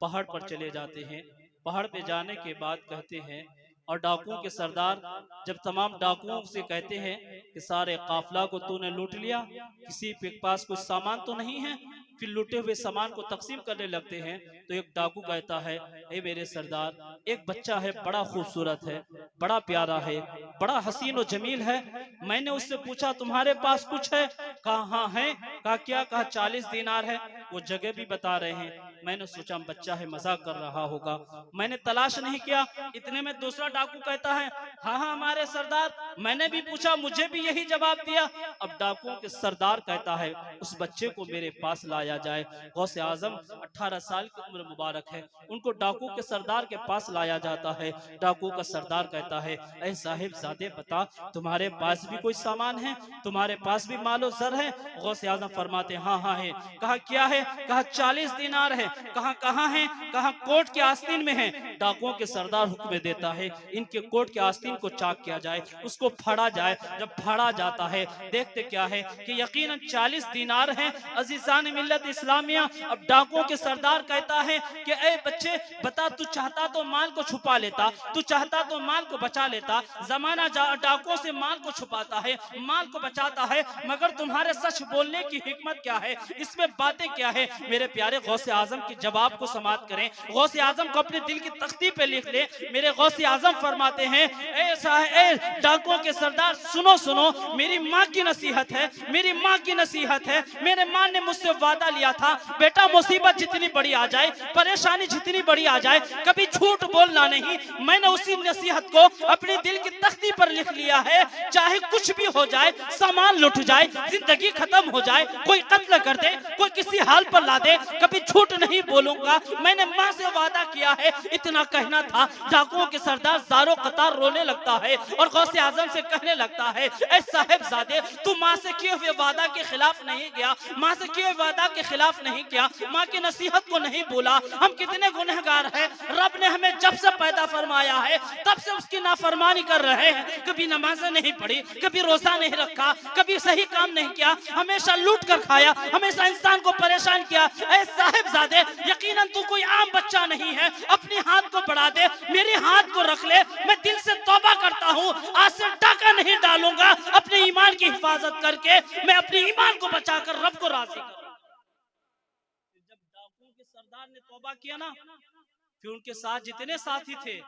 पहाड़ पर चले जाते हैं। पहाड़ पे जाने के बाद कहते हैं, और डाकुओं के सरदार जब तमाम डाकुओं से कहते हैं कि सारे काफिला को तूने लूट लिया, किसी के पास कुछ सामान तो नहीं है, फिर लूटे हुए सामान को तकसीम करने लगते हैं, तो एक डाकू कहता है ए मेरे सरदार, एक बच्चा है, बड़ा खूबसूरत है, बड़ा प्यारा है, बड़ा हसीन और जमील है। मैंने उससे पूछा तुम्हारे पास कुछ है? कहा हाँ है। कहा क्या? कहा 40 दिनार है। वो जगह भी बता रहे हैं। मैंने सोचा बच्चा है, मजाक कर रहा होगा। मैंने तलाश नहीं किया, इतने में दूसरा डाकू कहता है हाँ हाँ हमारे सरदार, मैंने भी पूछा, मुझे भी यही जवाब दिया। अब डाकुओं के सरदार कहता है उस बच्चे को मेरे पास लाया जाए। गौसे आजम 18 साल की उम्र मुबारक है, उनको डाकू के सरदार के पास लाया जाता है। डाकू का सरदार कहता है ऐ साहिबजादे बता तुम्हारे पास भी कोई सामान है, तुम्हारे पास भी मालो जर है? गौसे आजम फरमाते हाँ हाँ है। कहा क्या है? कहा 40 दिनार है। कहा कहाँ है? कहा कोट के आस्तीन में है। डाकुओं के सरदार हुक्म देता है इनके कोट के आस्तीन को चाक किया जाए, उसको फाड़ा जाए। जब फाड़ा जाता है देखते क्या है कि यकीनन 40 दिनार है। अजीजान मिल्लत इस्लामिया, अब डाकुओं के सरदार कहता है कि ए बच्चे बता, तू चाहता तो माल को छुपा लेता, तू चाहता तो माल को बचा लेता। जमाना डाकुओं से माल को छुपाता है, माल को बचाता है, मगर तुम्हारे सच बोलने की हिकमत क्या है, इसमें बातें क्या है? मेरे प्यारे गौसे आजम के जवाब को समाप्त करें, गौसे आजम को अपने दिल की तख्ती पे लिख ले। मेरे गौसे आजम फरमाते हैं ए डाकुओं के सरदार सुनो सुनो, मेरी माँ की नसीहत है, मेरी माँ की नसीहत है। मेरे माँ ने मुझसे वादा लिया था बेटा मुसीबत जितनी बड़ी आ जाए, परेशानी जितनी बड़ी आ जाए, कभी झूठ बोलना नहीं। मैंने उसी नसीहत को अपने दिल की तख्ती पर लिख लिया है। चाहे कुछ भी हो जाए, सामान लुट जाए, जिंदगी खत्म हो जाए, कोई कत्ल कर दे, कोई किसी हाल पर ला दे, कभी झूठ नहीं बोलूंगा। मैंने माँ से वादा किया है। इतना कहना था, डाकुओं के सरदार जारो कतार रोने लगता है और गौसे आजम से कहने लगता है ऐ साहिबजादे, तू माँ से किए हुए वादा के खिलाफ नहीं गया, माँ से किए वादा के खिलाफ नहीं किया, माँ की नसीहत को नहीं बोला। हम कितने गुनहगार हैं, रब ने हमें जब से पैदा फरमाया है तब से उसकी नाफरमानी कर रहे हैं। कभी नमाज़ें नहीं पढ़ी, कभी रोजा नहीं रखा, कभी सही काम नहीं किया, हमेशा लूट कर खाया, हमेशा इंसान को परेशान किया। ऐ साहिबजादे, यकीनन तू कोई आम बच्चा नहीं है, अपने हाथ को बढ़ा दे, मेरे हाथ को रख ले। मैं दिल से तौबा करता हूँ, आज से डाका नहीं डालूंगा। अपने ईमान की हिफाजत करके मैं अपने ईमान को बचाकर रब को राजी करूंगा। जब डाकुओं के सरदार ने तौबा किया ना, फिर उनके साथ जितने साथी थे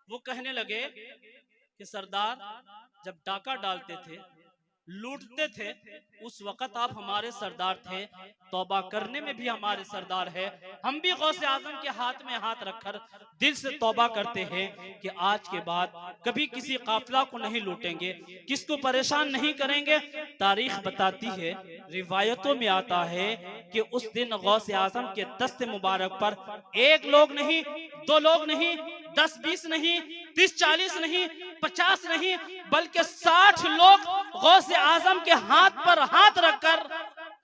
वो कहने लगे कि सरदार जब डाका डालते थे, लूटते थे, उस वक्त आप हमारे सरदार थे, तौबा करने में भी हमारे सरदार है। हम भी गौसे आजम के हाथ में हाथ रखकर दिल से तौबा करते हैं कि आज के बाद कभी किसी काफिला को नहीं लूटेंगे, किसको परेशान नहीं करेंगे। तारीख बताती है, रिवायतों में आता है कि उस दिन गौसे आजम के दस्ते मुबारक पर एक लोग नहीं, दो लोग नहीं, 10-20 नहीं, 30-40 नहीं, 50 नहीं, बल्कि 60 लोग गौसे आजम के हाथ पर हाथ रखकर,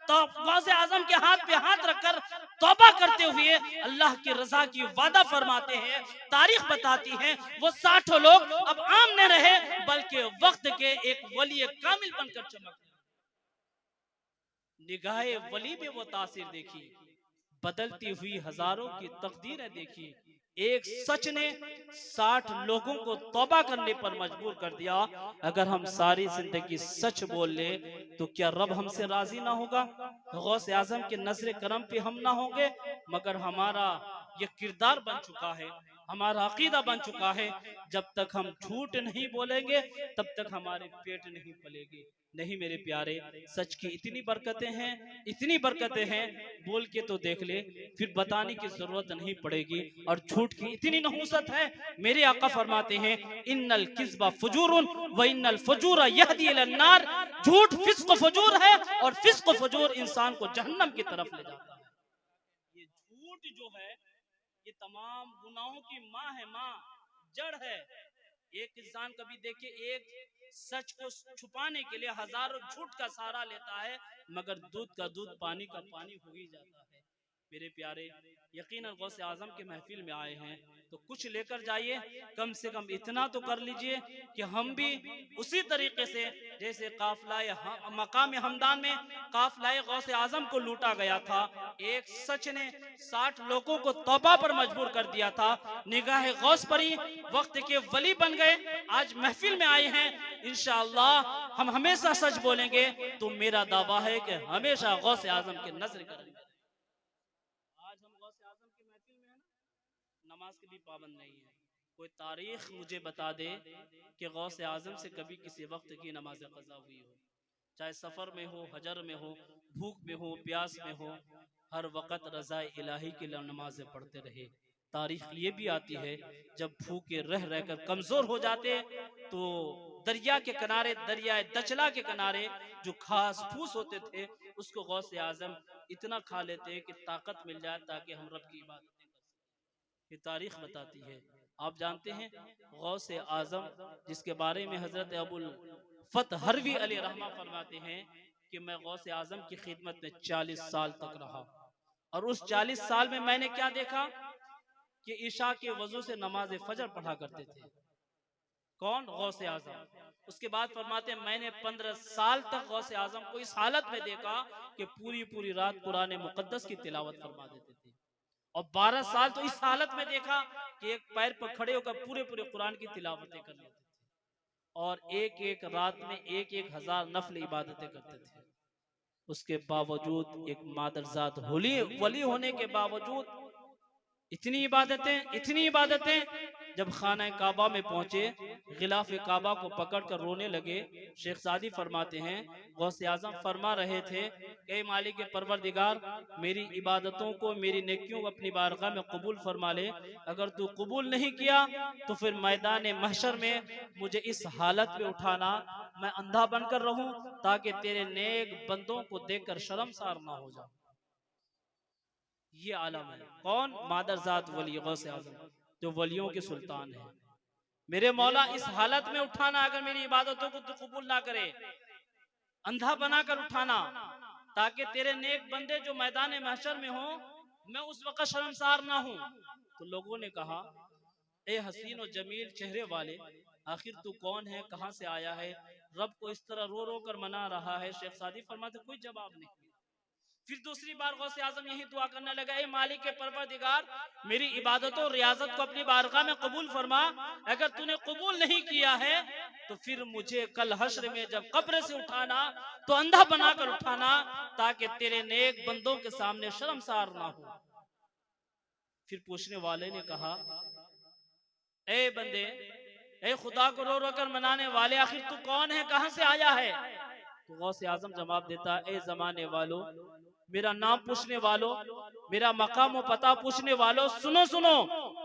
तो गौसे आजम के हाथ पे हाथ रखकर तौबा करते हुए अल्लाह की रजा की वादा फरमाते हैं। तारीख बताती है वो 60 लोग अब आम न रहे, बल्कि वक्त के एक वली कामिल बनकर चमक। निगाहे वली में वो तासीर देखी, बदलती हुई हजारों की तकदीरें देखी। एक सच ने 60 लोगों को तौबा करने पर मजबूर कर दिया। अगर हम सारी जिंदगी सच बोल ले तो क्या रब हमसे राजी ना होगा? गौसे आजम के नजर करम पे हम ना होंगे, मगर हमारा ये किरदार बन चुका है, हमारा अकीदा बन चुका है। जब तक हम झूठ नहीं बोलेंगे तब तक हमारे पेट नहीं पलेगी। नहीं मेरे प्यारे, सच की इतनी बरकतें हैं, इतनी बरकतें हैं, बोल के तो देख ले, फिर बताने की जरूरत नहीं पड़ेगी। और झूठ की इतनी नहूसत है, मेरे आका फरमाते हैं इन्नल किज़्बा फुजूरुन व इन्नल फुजूरा यहदी इलन नार। झूठ फिस्क फजूर है और फिस्क फजूर इंसान को जहन्नम की तरफ ले जाता है। ये झूठ जो है ये तमाम गुनाहों की माँ है, माँ जड़ है। एक इंसान कभी देखिए, एक सच को छुपाने के लिए हजारों झूठ का सहारा लेता है, मगर दूध का दूध पानी का पानी हो ही जाता है। मेरे प्यारे, यकीनन गौसे आजम के महफिल में आए हैं तो कुछ लेकर जाइए, कम से कम इतना तो कर लीजिए कि हम भी उसी तरीके से जैसे काफिलाए मकाम हमदान में काफिलाए गौसे आजम को लूटा गया था, एक सच ने 60 लोगों को तौबा पर मजबूर कर दिया था, निगाह गौस परी, वक्त के वली बन गए, आज महफिल में आए हैं। इंशाअल्लाह हम हमेशा सच बोलेंगे तो मेरा दावा है कि हमेशा गौसे आजम के नजर करेंगे। आज हम गौसे आजम की महफिल में है ना, नमाज के भी पाबंद नहीं है। कोई तारीख मुझे बता दे कि गौसे आजम से कभी किसी वक्त की नमाज क़ज़ा हुई हो, चाहे सफ़र में हो, हजर में हो, भूख में हो, प्यास में हो, हर वक़्त रज़ाए इलाही के लिए नमाजें पढ़ते रहे। तारीख ये भी आती है जब भूखे रह रहकर कमज़ोर हो जाते तो दरिया के किनारे, दरिया दजला के किनारे जो घास फूस होते थे उसको गौसे आजम इतना खा लेते कि ताकत मिल जाए ताकि हम रब की इबादतें कर सकें। ये तारीख बताती है। आप जानते हैं गौसे आजम जिसके बारे में हजरत अबुल फत हरवी अली रहमा फरमाते हैं कि मैं गौसे आजम की खिदमत में 40 साल तक रहा और उस 40 साल में मैंने क्या देखा कि ईशा के वजू से नमाज फजर पढ़ा करते थे। कौन? गौसे आजम। उसके बाद फरमाते हैं मैंने 15 साल तक गौसे आजम को इस हालत में देखा कि पूरी पूरी रात कुरान मुकद्दस की तिलावत फरमा देते थे और 12 साल तो इस हालत में देखा कि एक पैर पर खड़े होकर पूरे पूरे कुरान की तिलावतें कर लेते थे और एक एक रात में एक एक हजार नफल इबादतें करते थे। उसके बावजूद एक मादरजात होली वली होने के बावजूद इतनी इबादतें जब खाना काबा में पहुंचे गिलाफ काबा को पकड़कर रोने लगे। शेख सादी फरमाते हैं गौसे आजम फरमा रहे थे कि मालिक परवरदिगार मेरी इबादतों को, मेरी नेकियों को अपनी बारगाह में कबूल फरमा ले। अगर तू कबूल नहीं किया तो फिर मैदान महशर में मुझे इस हालत में उठाना, मैं अंधा बनकर रहूं ताकि तेरे नेक बंदों को देखकर शर्मसार ना हो जाऊं। ये आलम है। कौन? मादरजात वली गौसे आजम जो वलियों के सुल्तान है। मेरे मौला इस हालत में उठाना, अगर मेरी इबादतों को तो कबूल ना करे, अंधा बनाकर उठाना ताकि तेरे नेक बंदे जो मैदान महशर में हो मैं उस वक्त शर्मसार ना हूं। तो लोगों ने कहा ए हसीन और जमील चेहरे वाले, आखिर तू कौन है, कहां से आया है, रब को इस तरह रो रो कर मना रहा है। शेख सादी फरमाते कोई जवाब नहीं। फिर दूसरी बार गौसे आजम यही दुआ करने लगा, ए मालिक के परवरदिगार मेरी इबादतों रियाजत को अपनी बारगाह में कबूल फरमा। अगर तूने कबूल नहीं किया है तो फिर मुझे कल हश्र में जब कब्र से उठाना तो अंधा बनाकर उठाना ताकि तेरे नेक बंदों के सामने शर्मसार ना हो। फिर पूछने वाले ने कहा ए बंदे, ए खुदा को रो रो कर मनाने वाले, आखिर तू कौन है, कहां से आया है? तो गौसे आजम जवाब देता, ए जमाने वालों, मेरा नाम पूछने वालों, मेरा मकाम और पता पूछने वालों, सुनो सुनो,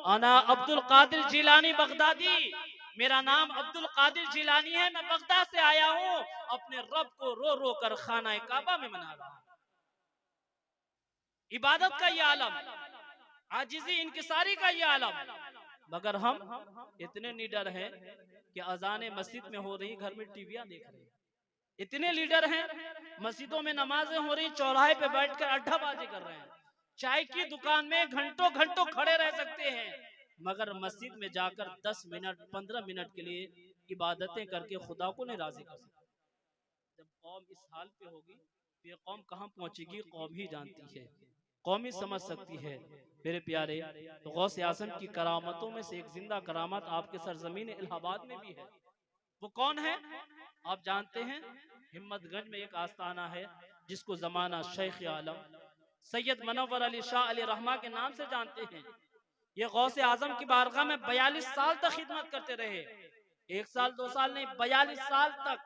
अना अब्दुल कादिर जिलानी बगदादी, मेरा नाम अब्दुल कादिर जिलानी है, मैं बगदाद से आया हूँ, अपने रब को रो रो कर खाना काबा में मना रहा हूं। इबादत का ये आलम, आजिज़ी इंकिसारी का ये आलम, मगर हम इतने निडर हैं कि अजान मस्जिद में हो रही, घर में टीवियां देख रहे हैं। इतने लीडर हैं, मस्जिदों में नमाजें हो रही, चौराहे पे बैठकर अड्डाबाजी कर रहे हैं, चाय की दुकान में घंटों घंटों खड़े रह सकते हैं, मगर मस्जिद में जाकर 10 मिनट 15 मिनट के लिए इबादतें करके खुदा को नहीं राजी कर सकते। जब कौम इस हाल पे होगी तो ये कौम कहां पहुंचेगी कौम ही जानती है, कौम ही समझ सकती है। मेरे प्यारे, तो गौसे आजम की करामतों में से एक जिंदा करामत आपके सरजमीन इलाहाबाद में भी है। वो कौन है आप जानते हैं? हिम्मतगंज में एक आस्थाना है जिसको जमाना शेख आलम सैयद मनव्वर अली शाह अली रहमा के नाम से जानते हैं। ये गौसे आजम की बारगाह में 42 साल तक खिदमत करते रहे। 1 साल 2 साल नहीं, 42 साल तक,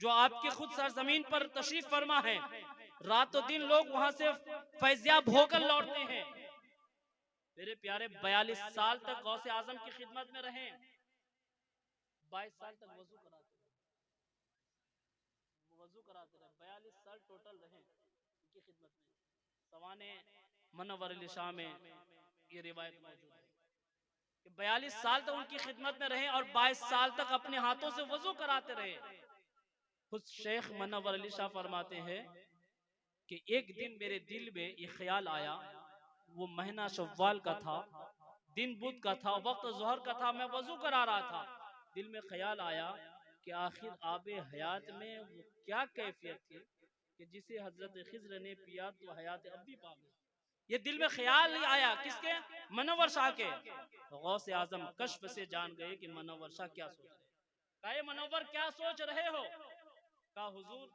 जो आपके खुद सरजमीन पर तशरीफ फरमा है। रातों दिन लोग वहां से फैजियाब होकर लौटते हैं। मेरे प्यारे, 42 साल तक गौसे आजम की खिदमत में रहे, 22 साल तक वजू कराते रहे, 42 साल टोटल रहे उनकी खिदमत में। सवाने मनव्वर अली शाह में ये रिवायत मौजूद है कि 42 साल तक उनकी खिदमत में रहे और 22 साल तक अपने हाथों से वजू कराते रहे। खुद शेख मनव्वर अली शाह फरमाते हैं कि एक दिन मेरे दिल में ये ख्याल आया, वो महीना शव्वाल का था, दिन बुध का था, वक्त जोहर का था, मैं वजू करा रहा था, दिल में ख्याल आया कि आखिर आबे हयात में वो क्या कैफियत थी कि जिसे हजरत खिज्र ने पिया तो हयात अब्दी पा गई। ये दिल में ख्याल ही आया, किसके? मनव्वर शाह के। तो गौसे आजम कश्फ से जान गए कि मनव्वर शाह क्या सोच रहे। कहा मनव्वर क्या सोच रहे हो? कहा हुजूर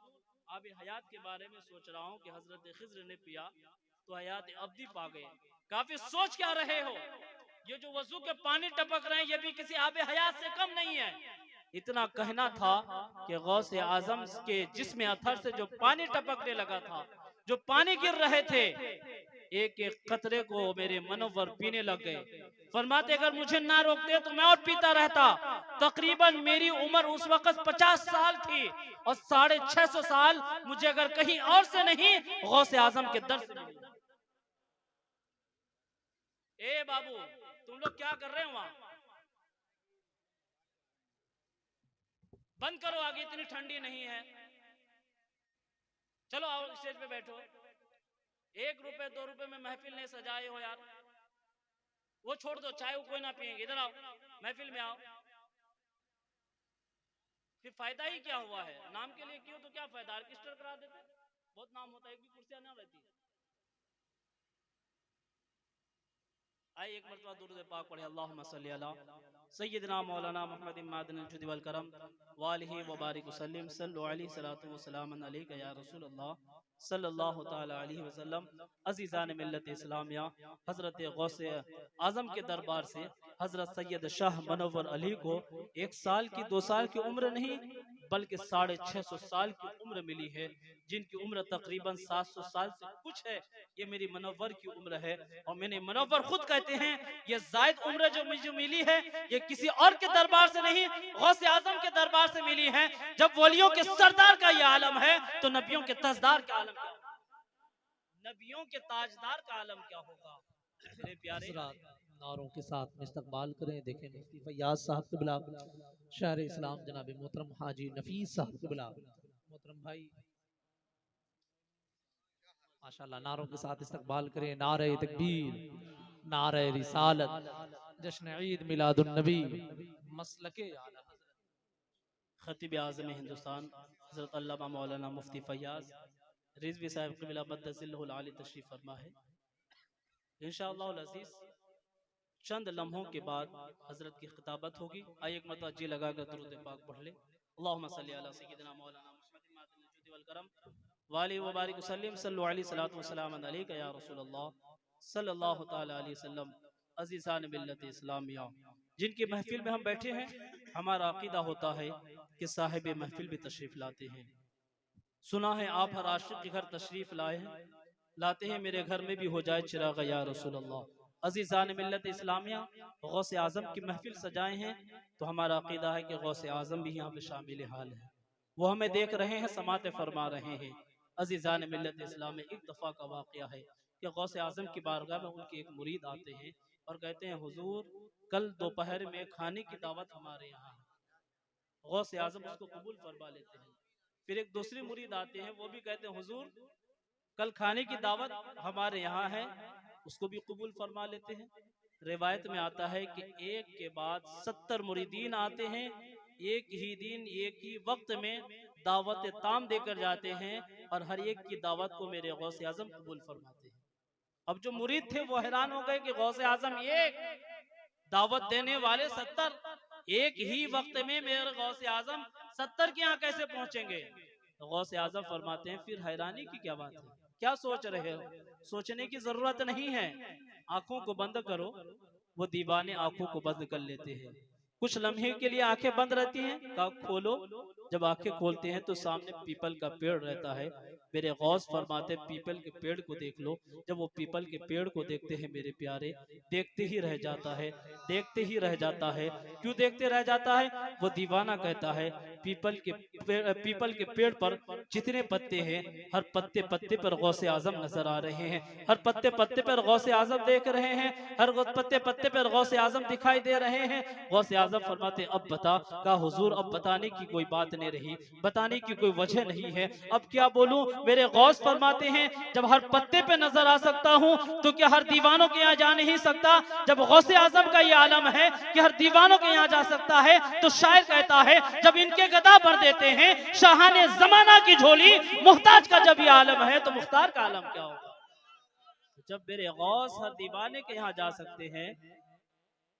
आबे हयात के बारे में सोच रहा हूँ कि हजरत खिज्र ने पिया तो हयात अब्दी पा गए। काफी सोच क्या रहे हो? ये जो वजू के पानी टपक रहे हैं ये भी किसी आबे हयात से कम नहीं है। इतना कहना था कि गौसे आजम के जिस्म अथर से जो पानी टपकने लगा था, जो पानी गिर रहे थे, एक एक कतरे को मेरे मनोवर पीने लग गए। फरमाते अगर मुझे ना रोकते तो मैं और पीता रहता। तकरीबन मेरी उम्र उस वक्त 50 साल थी और 650 साल मुझे अगर कहीं और से नहीं गौसे आजम के दर से मिली। ए बाबू तुम लोग क्या कर रहे हो वहां? बंद करो, आगे इतनी ठंडी नहीं है। चलो आओ स्टेज पे बैठो। 1 रुपए 2 रुपए में महफिल नहीं सजाए हो यार, वो छोड़ दो, चाय कोई ना पिएंगे। इधर आओ, महफिल में आओ। फिर फायदा ही क्या हुआ है? नाम के लिए क्यों, तो क्या फायदा? ऑर्केस्ट्रा करा देते, बहुत नाम होता है, एक भी कुर्सियां ना रहती। आइए एक मरतबा दुरूद पाक पढ़े। अल्लाहुम्मा सल्ली अला सय्यिदना मौलाना मुहम्मद मादनिल जुद वल करम व आलिहि व बारिक वसल्लम सल्लु अलैहि सलातु व सलाम अलैका या रसूल अल्लाह सल्लल्लाहु ताला अलैहि वसल्लम। अजीज़ान मिल्लत इस्लामिया, हजरत गौसे आजम के दरबार से हजरत सैयद शाह मनोवर अली को 1 साल की 2 साल की उम्र नहीं बल्कि 650 साल की उम्र मिली है, जिनकी उम्र तकरीबन 700 साल से कुछ है। ये मेरी मनोवर की उम्र है और मैंने मनोवर खुद कहते हैं ये जायद उम्र जो मुझे मिली है ये किसी और के दरबार से नहीं, गौसे आजम के दरबार से मिली है। जब वलियों के सरदार का ये आलम है तो नबियों के ताजदार का आलम क्या होगा? नबियों के ताजदार का आलम क्या होगा? मेरे प्यारे नारों के साथ में इस्तकबाल करें। देखें मुफ्ती फैयाज साहब के बिला शहर इस्लाम जनाब मोहतरम हाजी नफीस साहब के बिला मोहतरम भाई माशाल्लाह नारों के साथ इस्तकबाल करें। नारे तकबीर, नारे रिसालत, जश्न ईद मिलादुन नबी, मसलके आला हज़रत खतीब आज़म हिंदुस्तान हजरत अल्लामा मौलाना मुफ्ती फैयाज रिजवी साहब क़िबला बद्दसिल्लहुल आली तशरीफ फरमा है। इंशाअल्लाह अज़ीज़ चंद लम्हों के बाद हजरत की खिताबत होगी। आइए एक मरतबा जी लगाकर दुरूद पाक पढ़ ले। अल्लाहुम्मा सल्ली अला सय्यिदिना मौलाना मुहम्मद मातिल जुद वल करम वाली व बारिक वसल्लम सल्लु अलैहि सलातु व सलाम अलैका या रसूल अल्लाह सल्लल्लाहु ताला अलैहि वसल्लम। अज़ीज़ान मिल्लत इस्लामिया, जिनकी महफिल में हम बैठे हैं, हमारा अकीदा होता है कि साहिब महफिल भी तशरीफ लाते हैं। सुना है आप हर आशिक के घर तशरीफ लाए हैं, लाते हैं, मेरे घर में भी हो जाए चिराग या रसूल अल्लाह। अज़ीज़ान मिल्लत इस्लामिया, गौसे आज़म की महफिल सजाए हैं तो हमारा अकीदा है कि गौसे आज़म भी यहाँ पे शामिल हाल है। वो हमें देख रहे हैं, समाते फरमा रहे हैं। अज़ीज़ान मिल्लत इस्लाम में एक दफ़ा का वाक़या है कि गौसे आज़म की बारगाह में उनके एक मुरीद आते हैं और कहते हैं हुजूर कल दोपहर में खाने की दावत हमारे यहाँ है। गौसे आज़म उसको कबूल फरमा लेते हैं। फिर एक दूसरी मुरीद आते हैं, वो भी कहते हैं हुजूर कल खाने की दावत हमारे यहाँ है, उसको भी कबूल फरमा लेते हैं। रिवायत में आता है कि एक के बाद 70 मुरीदीन आते हैं, एक ही दिन एक ही वक्त में दावत ताम देकर जाते हैं और हर एक की दावत को मेरे गौसे आजम कबूल फरमाते हैं। अब जो मुरीद थे वो हैरान हो गए कि गौसे आजम एक दावत देने वाले 70 एक ही वक्त में मेरे गौसे आजम 70 के यहाँ कैसे पहुंचेंगे? तो गौसे आजम फरमाते हैं फिर हैरानी की क्या बात है, क्या सोच रहे हो? सोचने की जरूरत नहीं है, आंखों को बंद करो। वो दीवाने आंखों को बंद कर लेते हैं, कुछ लम्हे के लिए आंखें बंद रहती हैं, कहा खोलो। जब आंखें खोलते हैं तो सामने पीपल का पेड़ रहता है। मेरे गौस फरमाते पीपल के पेड़ को देख लो। जब वो पीपल के पेड़ को देखते हैं मेरे प्यारे, देखते ही रह जाता है, देखते ही रह जाता है। क्यों देखते रह जाता है? वो दीवाना कहता है पीपल के पेड़ पर जितने पत्ते हैं हर पत्ते पत्ते पर गौसे आजम नजर आ रहे हैं, हर पत्ते पत्ते पर गौसे आजम देख रहे हैं, हर पत्ते पत्ते पर गौसे आजम दिखाई दे रहे हैं। गौसे आजम फरमाते अब बता। का हुजूर अब बताने की कोई बात नहीं रही, बताने की कोई वजह नहीं है, अब क्या बोलूं? मेरे गौस फरमाते हैं जब हर पत्ते पे नजर आ सकता हूं तो क्या हर दीवानों के यहाँ जा नहीं सकता? जब गौसे आजम का ये आलम है कि हर दीवानों के यहाँ जा सकता है तो शायर कहता है जब इनके गदा भर देते हैं शाहाने जमाना की झोली, मुहताज का जब ये आलम है तो मुख्तार का आलम क्या होगा? जब मेरे गौस हर दीवाने के यहाँ जा सकते हैं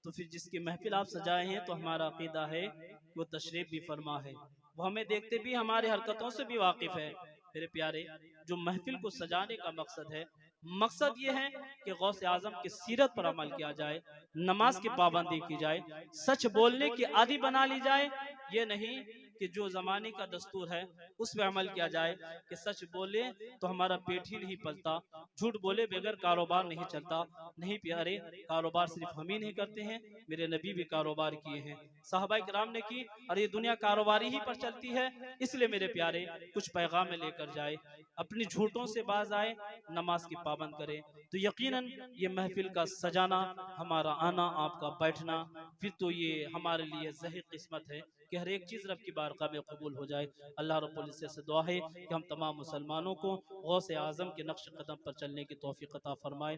तो फिर जिसकी महफिल आप सजाए हैं तो हमारा अकीदा है वो तशरीफ भी फरमा है, वो हमें देखते भी हमारे हरकतों से भी वाकिफ है। मेरे प्यारे, जो महफिल को सजाने का मकसद है मकसद ये है कि गौसे आजम की सीरत पर अमल किया जाए, नमाज की पाबंदी की जाए, सच बोलने की आदि बना ली जाए। ये नहीं कि जो जमाने का दस्तूर है उस पर अमल किया जाए कि सच बोले तो हमारा पेट ही नहीं पलता, झूठ बोले बगैर कारोबार नहीं चलता। नहीं प्यारे, कारोबार सिर्फ हम ही नहीं करते हैं, मेरे नबी भी कारोबार किए हैं, साहबा किराम ने की, और ये दुनिया कारोबारी ही पर चलती है। इसलिए मेरे प्यारे, कुछ पैगाम में लेकर जाए, अपनी झूठों से बाज आए, नमाज की पाबंद करें, तो यकीनन ये महफिल का सजाना, हमारा आना, आपका बैठना, फिर तो ये हमारे लिए ज़ही किस्मत है कि हर एक चीज़ रब की बारगाह में कबूल हो जाए। अल्लाह रब्बुल इज्जत से दुआ है कि हम तमाम मुसलमानों को गौसे आज़म के नक्श कदम पर चलने की तौफीक अता फरमाए।